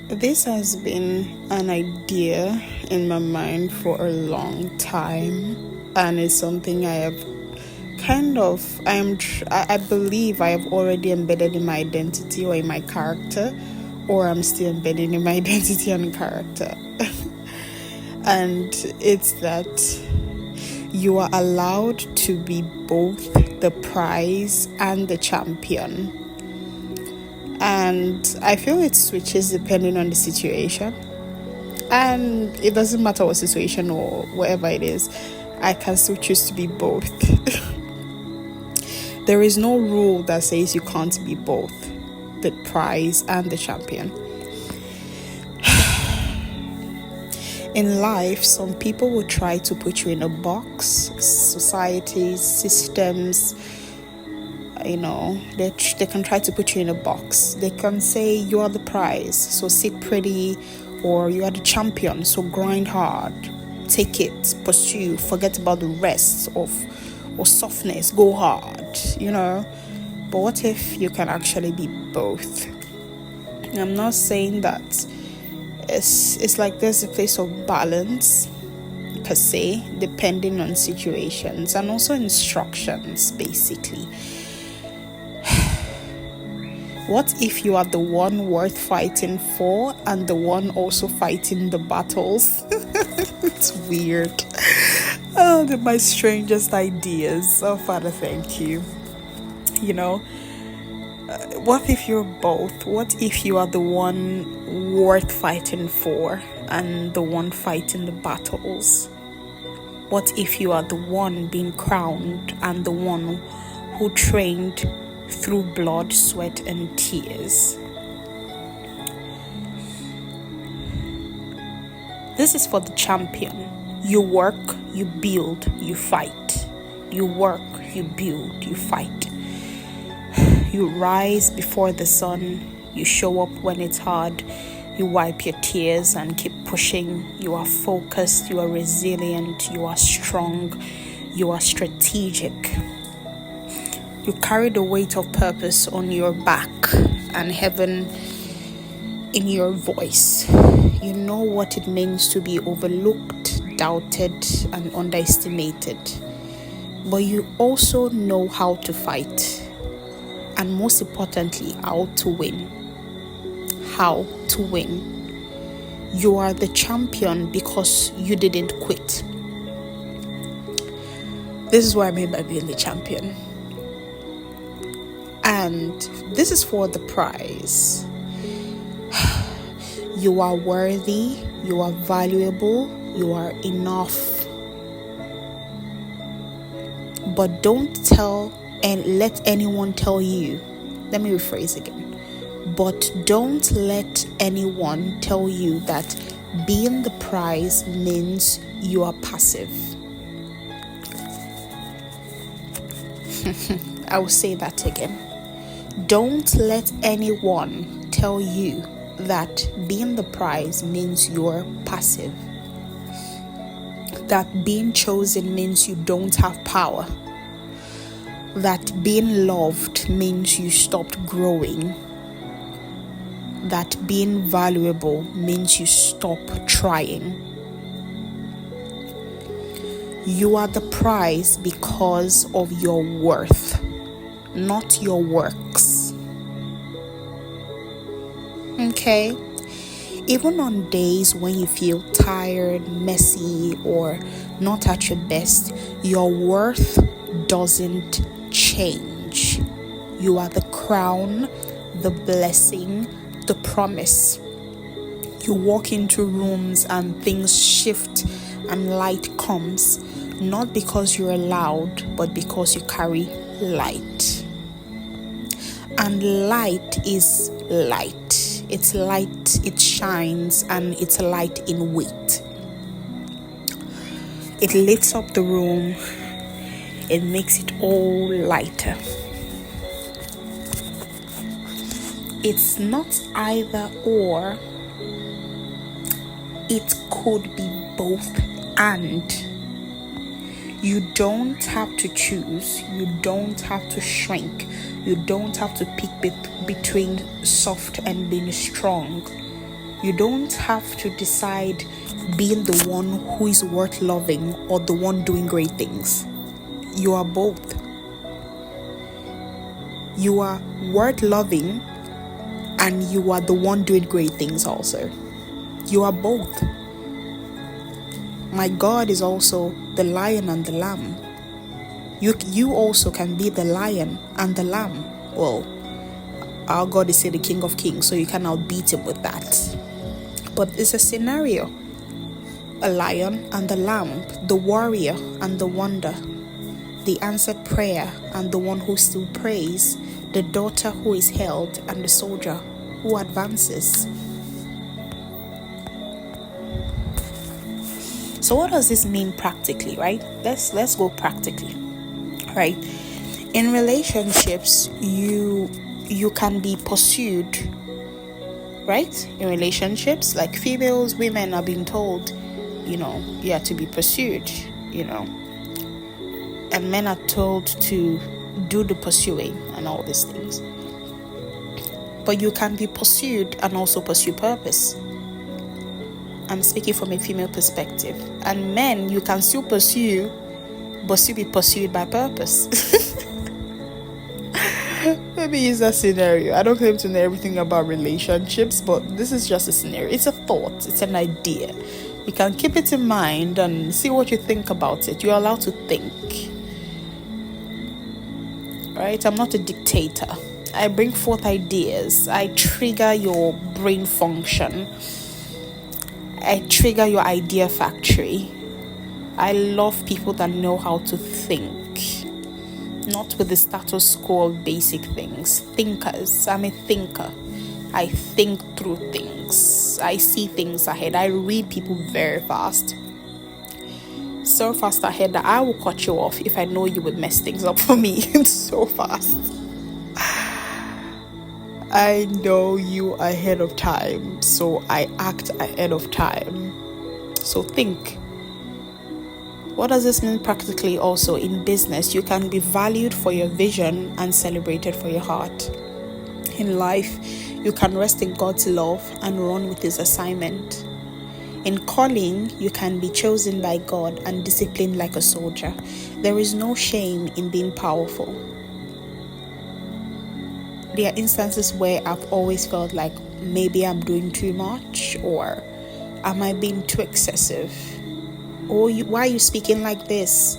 This has been an idea in my mind for a long time, and it's something I have I believe I have already embedded in my identity or in my character, or I'm still embedding in my identity and character. And it's that you are allowed to be both the prize and the champion. And I feel it switches depending on the situation. And it doesn't matter what situation or whatever it is, I can still choose to be both. There is no rule that says you can't be both the prize and the champion. In life, some people will try to put you in a box. Societies, systems, they can try to put you in a box. They can say you are the prize, so sit pretty, or you are the champion, so grind hard, take it, pursue, forget about the rest or softness, go hard, But what if you can actually be both? I'm not saying that it's like there's a place of balance per se, depending on situations and also instructions, basically. What if you are the one worth fighting for and the one also fighting the battles? It's weird. Oh, they're my strangest ideas. Oh, Father, thank you. What if you're both? What if you are the one worth fighting for and the one fighting the battles? What if you are the one being crowned and the one who trained through blood, sweat, and tears? This is for the champion. You work, you build, you fight. You work, you build, you fight. You rise before the sun. You show up when it's hard. You wipe your tears and keep pushing. You are focused. You are resilient. You are strong. You are strategic. You carry the weight of purpose on your back and heaven in your voice. You know what it means to be overlooked, doubted, and underestimated. But you also know how to fight. And most importantly, how to win. How to win. You are the champion because you didn't quit. This is what I mean by being the champion. And this is for the prize. You are worthy, you are valuable, you are enough. But don't tell and let anyone tell you. Let me rephrase again. But don't let anyone tell you that being the prize means you are passive. I will say that again. Don't let anyone tell you that being the prize means you're passive. That being chosen means you don't have power. That being loved means you stopped growing. That being valuable means you stop trying. You are the prize because of your worth, not your works. Okay? Even on days when you feel tired, messy, or not at your best, your worth doesn't change. You are the crown, the blessing, the promise. You walk into rooms and things shift and light comes, not because you're loud, but because you carry light. And light is light. It's light, it shines, and it's light in weight. It lifts up the room. It makes it all lighter. It's not either or. It could be both and. You don't have to choose. You don't have to shrink. You don't have to pick between soft and being strong. You don't have to decide being the one who is worth loving or the one doing great things. You are both. You are worth loving and you are the one doing great things also. You are both. My God is also the lion and the lamb. You also can be the lion and the lamb. Well, our God is still the King of Kings, so you cannot beat him with that. But it's a scenario. A lion and the lamb, the warrior and the wonder, the answered prayer and the one who still prays, the daughter who is held and the soldier who advances. So what does this mean practically, right? Let's go practically, right? In relationships, you can be pursued, right? In relationships, like females, women are being told, you are to be pursued, and men are told to do the pursuing and all these things. But you can be pursued and also pursue purpose. I'm speaking from a female perspective. And men, you can still pursue, but still be pursued by purpose. Let me use that scenario. I don't claim to know everything about relationships, but this is just a scenario. It's a thought. It's an idea. You can keep it in mind and see what you think about it. You're allowed to think. Right? I'm not a dictator. I bring forth ideas. I trigger your brain function. I trigger your idea factory. I love people that know how to think. Not with the status quo of basic things. Thinkers. I'm a thinker. I think through things. I see things ahead. I read people very fast. So fast ahead that I will cut you off if I know you would mess things up for me. So fast. I know you ahead of time, so I act ahead of time. So think. What does this mean practically also in business? You can be valued for your vision and celebrated for your heart. In life, you can rest in God's love and run with his assignment. In calling, you can be chosen by God and disciplined like a soldier. There is no shame in being powerful. There are instances where I've always felt like maybe I'm doing too much, or am I being too excessive? Or why are you speaking like this?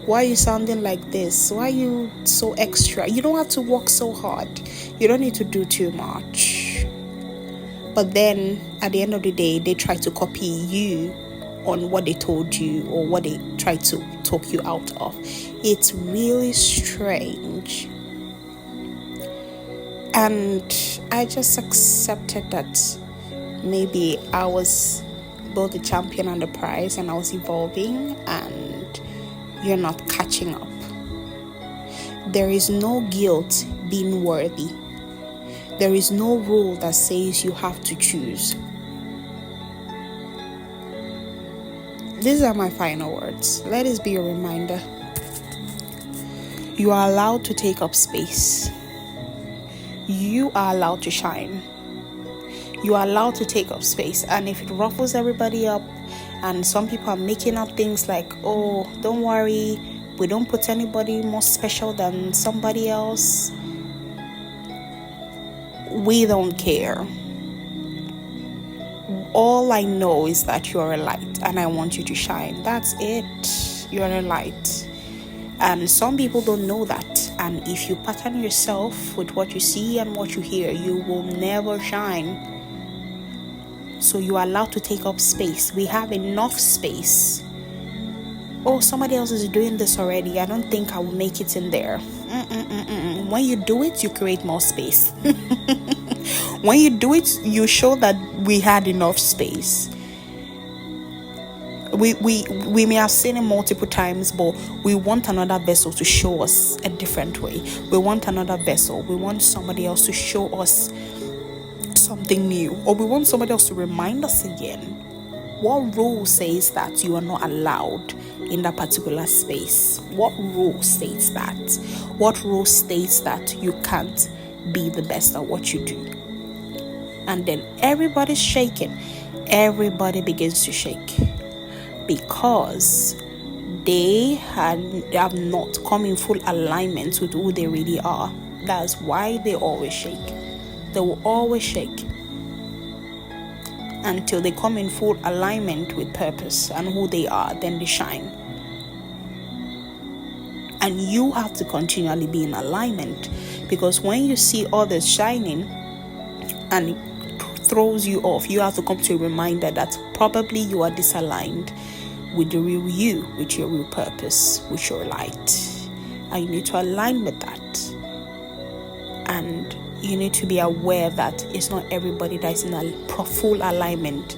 Why are you sounding like this? Why are you so extra? You don't have to work so hard. You don't need to do too much. But then at the end of the day, they try to copy you on what they told you or what they tried to talk you out of. It's really strange. And I just accepted that maybe I was both the champion and the prize, and I was evolving, and you're not catching up. There is no guilt being worthy. There is no rule that says you have to choose. These are my final words. Let this be a reminder. You are allowed to take up space. You are allowed to shine. You are allowed to take up space. And if it ruffles everybody up, and some people are making up things like, oh, don't worry, we don't put anybody more special than somebody else, we don't care. All I know is that you're a light and I want you to shine. That's it. You're a light. And some people don't know that. And if you pattern yourself with what you see and what you hear, you will never shine. So you are allowed to take up space. We have enough space. Oh, somebody else is doing this already. I don't think I will make it in there. When you do it, you create more space. When you do it, you show that we had enough space. We may have seen it multiple times, but we want another vessel to show us a different way. We want another vessel. We want somebody else to show us something new, or we want somebody else to remind us again. What rule says that you are not allowed in that particular space? What rule states that? What rule states that you can't be the best at what you do? And then everybody's shaking. Everybody begins to shake because they have not come in full alignment with who they really are. That's why they always shake. They will always shake until they come in full alignment with purpose and who they are. Then they shine. And you have to continually be in alignment, because when you see others shining and it throws you off, you have to come to a reminder that probably you are disaligned with the real you, with your real purpose, with your light. And you need to align with that. And you need to be aware that it's not everybody that's in a full alignment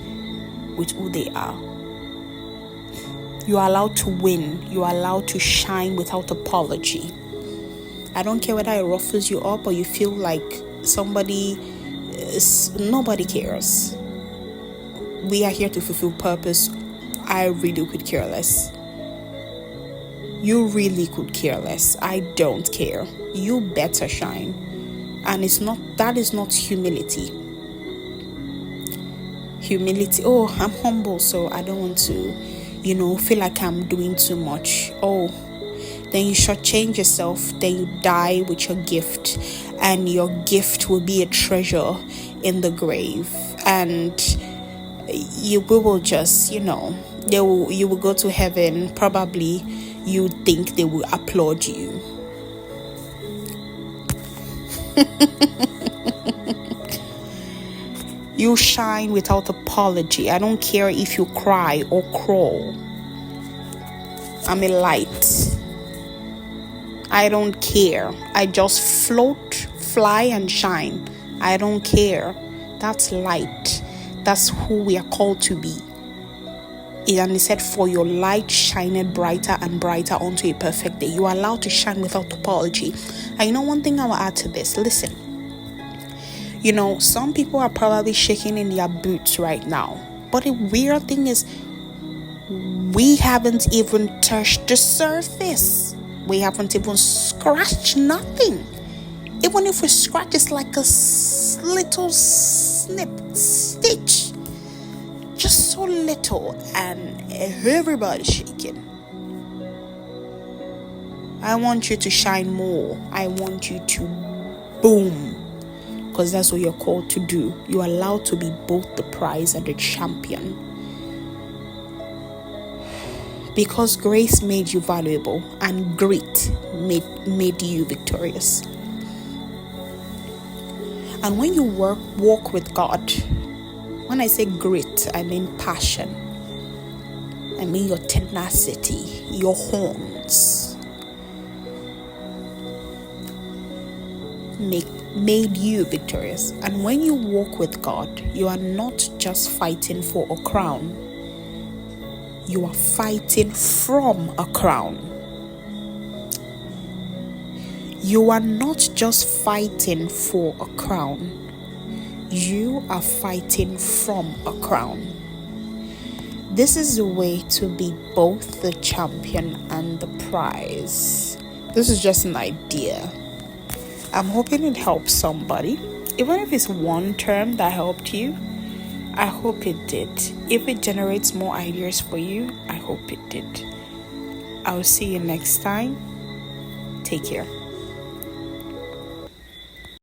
with who they are. You are allowed to win. You are allowed to shine without apology. I don't care whether it ruffles you up or you feel like nobody cares. We are here to fulfill purpose. I really could care less. You really could care less. I don't care. You better shine. And that is not humility. Humility, I'm humble, so I don't want to feel like I'm doing too much. Then you shortchange yourself. Then you die with your gift, and your gift will be a treasure in the grave. And we will just, you will go to heaven. Probably you think they will applaud you. You shine without apology. I don't care if you cry or crawl. I'm a light. I don't care. I just float, fly, and shine. I don't care. That's light. That's who we are called to be. And he said, for your light shineth brighter and brighter unto a perfect day. You are allowed to shine without apology. And one thing I will add to this. Listen. Some people are probably shaking in their boots right now. But the weird thing is, we haven't even touched the surface. We haven't even scratched nothing. Even if we scratch, it's like a little stitch. Just so little, and everybody's shaking. I want you to shine more. I want you to boom. Because that's what you're called to do. You're allowed to be both the prize and the champion. Because grace made you valuable, and grit made you victorious. And when you walk with God, when I say grit, I mean passion. I mean your tenacity, your horns. Made you victorious. And when you walk with God, you are not just fighting for a crown. You are fighting from a crown. You are not just fighting for a crown. You are fighting from a crown. This is the way to be both the champion and the prize. This is just an idea. I'm hoping it helps somebody. Even if it's one term that helped you, I hope it did. If it generates more ideas for you, I hope it did. I'll see you next time. Take care.